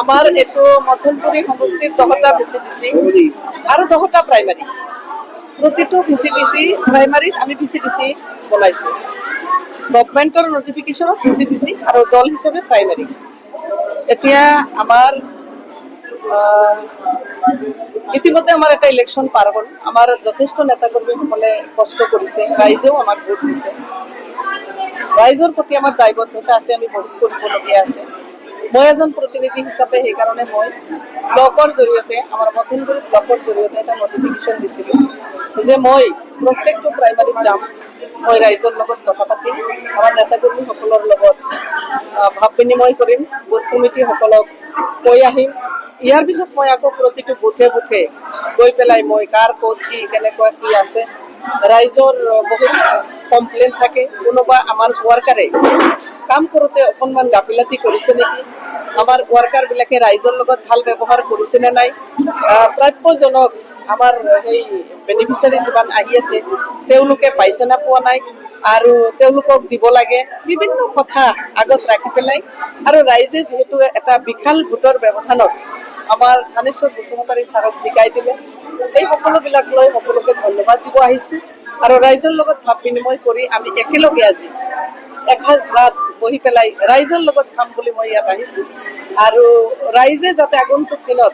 আমাৰ এইটো মথনপুৰী সমষ্টিৰ 10টা ভিচিডিচি আৰু 10টা প্ৰাইমাৰী। প্ৰতিটো ভিচিডিচি প্ৰাইমাৰীত আমি ভিচিডিচি বনাইছোঁ। গভৰ্ণমেণ্টৰ নটিফিকেশ্যনত ভিচিডিচি আৰু দল হিচাপে প্ৰাইমাৰী। এতিয়া আমাৰ ইতিমধ্যে আমাৰ এটা ইলেকশ্যন পাৰ হ'ল। আমাৰ যথেষ্ট নেতাকৰ্মীসকলে কষ্ট কৰিছে, ৰাইজেও আমাক ভোট দিছে। ৰাইজৰ প্ৰতি আমাৰ দায়বদ্ধতা আছে, আমি বহুত কৰিবলগীয়া আছে। মই এজন প্ৰতিনিধি হিচাপে সেইকাৰণে মই ব্লকৰ জৰিয়তে আমাৰ মথনপুৰ ব্লকৰ জৰিয়তে এটা নটিফিকেশ্যন দিছিলোঁ যে মই প্ৰত্যেকটো প্ৰাইমাৰীত যাম, মই ৰাইজৰ লগত কথা পাতিম, আমাৰ নেতাকৰ্মীসকলৰ লগত ভাৱ বিনিময় কৰিম, বুথ কমিটিসকলক কৈ আহিম। ইয়াৰ পিছত মই আকৌ প্ৰতিটো বুথে বুথে গৈ পেলাই মই কাৰ ক'ত কি কেনেকুৱা কি আছে, ৰাইজৰ বহুত কমপ্লেইন থাকে, কোনোবা আমাৰ ৱাৰ্কাৰে কাম কৰোঁতে অকণমান গাফিলতি কৰিছে নেকি, আমাৰ ৱাৰ্কাৰবিলাকে ৰাইজৰ লগত ভাল ব্যৱহাৰ কৰিছেনে নাই, প্ৰাপ্যজনক আমাৰ সেই বেনিফিচিয়াৰী যিমান আহি আছে তেওঁলোকে পাইছে না পোৱা নাই, আৰু তেওঁলোকক দিব লাগে, বিভিন্ন কথা আগত ৰাখি পেলাই আৰু ৰাইজে যিহেতু এটা বিশাল ভোটৰ ব্যৱধানত আমাৰ থানেশ্বৰ বসুমতাৰী ছাৰক জিকাই দিলে, এই সকলোবিলাক লৈ সকলোকে ধন্যবাদ দিব আহিছোঁ। আৰু ৰাইজৰ লগত ভাৱ বিনিময় কৰি আমি একেলগে আজি এসাঁজ ভাত বহি পেলাই ৰাইজৰ লগত খাম বুলি মই ইয়াত আহিছোঁ। আৰু ৰাইজে যাতে আগন্তুক দিনত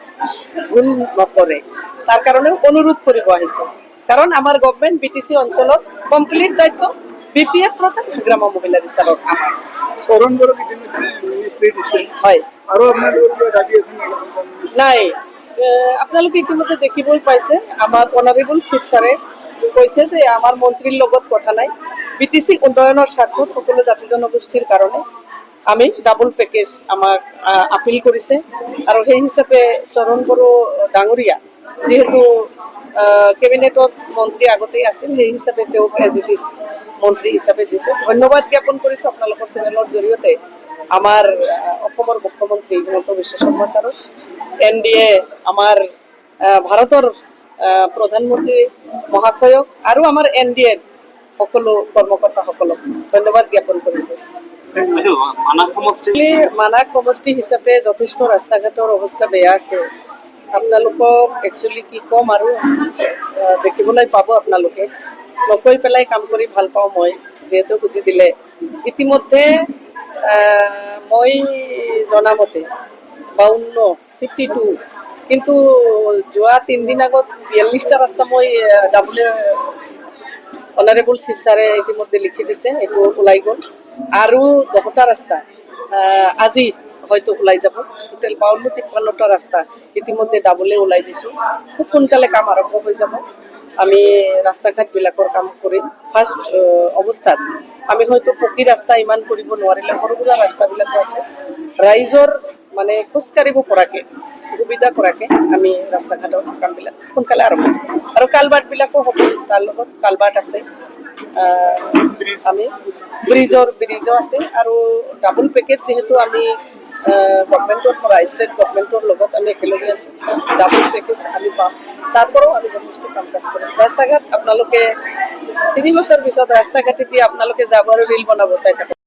ভুল নকৰে তাৰ কাৰণেও অনুৰোধ কৰিব আহিছোঁ। কাৰণ আমাৰ গভৰ্ণমেণ্ট BTC অঞ্চলত কমপ্লিট দায়িত্ব BPF প্ৰধান গ্ৰাম মহিলা বিচাৰক আমাৰ চৰণ বড়োক ইতিমধ্যে মিনিষ্ট্ৰী দিছে। হয়, আৰু আপোনালোকৰ দাবী আছে নেকি? নাই, আপোনালোকে ইতিমধ্যে দেখিবলৈ পাইছে আমাৰ অনাৰেবল চিফ ছাৰে কৈছে যে আমাৰ মন্ত্ৰীৰ লগত কথা নাই, BTC উন্নয়নৰ স্বাৰ্থত সকলো জাতি জনগোষ্ঠীৰ কাৰণে আমি ডাবল পেকেজ আমাক আপিল কৰিছে। আৰু সেই হিচাপে চৰণ বড়ো ডাঙৰীয়া যিহেতু কেবিনেটত মন্ত্ৰী আগতেই আছিল, সেই হিচাপে তেওঁক এজ ইট ইজ মন্ত্ৰী হিচাপে দিছে। ধন্যবাদ জ্ঞাপন কৰিছোঁ আপোনালোকৰ চেনেলৰ জৰিয়তে আমাৰ অসমৰ মুখ্যমন্ত্ৰী হিমন্ত বিশ্ব শৰ্মা ছাৰক, NDA আমাৰ ভাৰতৰ প্ৰধানমন্ত্ৰী মহাশয়ক আৰু আমাৰ NDA সকলো কৰ্মকৰ্তাসকলক ধন্যবাদ জ্ঞাপন কৰিছে। মানাহ সমষ্টি হিচাপে যথেষ্ট ৰাস্তা ঘাটৰ অৱস্থা বেয়া আছে। আপোনালোকক একচুৱেলি কি ক'ম আৰু দেখিবলৈ পাব, আপোনালোকে নকৈ পেলাই কাম কৰি ভাল পাওঁ মই, যিহেতু সুধি দিলে। ইতিমধ্যে মই জনামতে 52 কিন্তু যোৱা 3 দিন আগত 42টা ৰাস্তা মই অনাৰেবল চিফ ছাৰে ইতিমধ্যে লিখি দিছে, এইটো ওলাই গ'ল। আৰু 10টা ৰাস্তা আজি হয়তো ওলাই যাব। টোটেল 52-53টা ৰাস্তা ইতিমধ্যে ডাবলে ওলাই দিছোঁ। খুব সোনকালে কাম আৰম্ভ হৈ যাব। আমি ৰাস্তা ঘাটবিলাকৰ কাম কৰিম। ফাৰ্ষ্ট অৱস্থাত আমি হয়তো পকী ৰাস্তা ইমান কৰিব নোৱাৰিলে সৰু সুৰা ৰাস্তাবিলাকো আছে, ৰাইজৰ মানে খোজকাঢ়িব পৰাকৈ সুবিধা কৰাকৈ আমি ৰাস্তা ঘাটৰ কামবিলাক সোনকালে আৰম্ভ কৰিম। আৰু কালভাৰ্টবিলাকো হ'ব, তাৰ লগত কালভাৰ্ট আছে, আমি ব্ৰিজো আছে। আৰু ডাবল পেকেজ যিহেতু আমি গভৰ্ণমেণ্টৰ পৰা ষ্টেট গভৰ্ণমেণ্টৰ লগত আমি একেলগে আছোঁ, ডাবল পেকেজ আমি পাম, তাৰ পৰাও আমি যথেষ্ট কাম কাজ কৰিম। ৰাস্তা ঘাট আপোনালোকে 3 বছৰ পিছত ৰাস্তা ঘাটেদি আপোনালোকে যাব আৰু ৰিল বনাব চাই থাকক।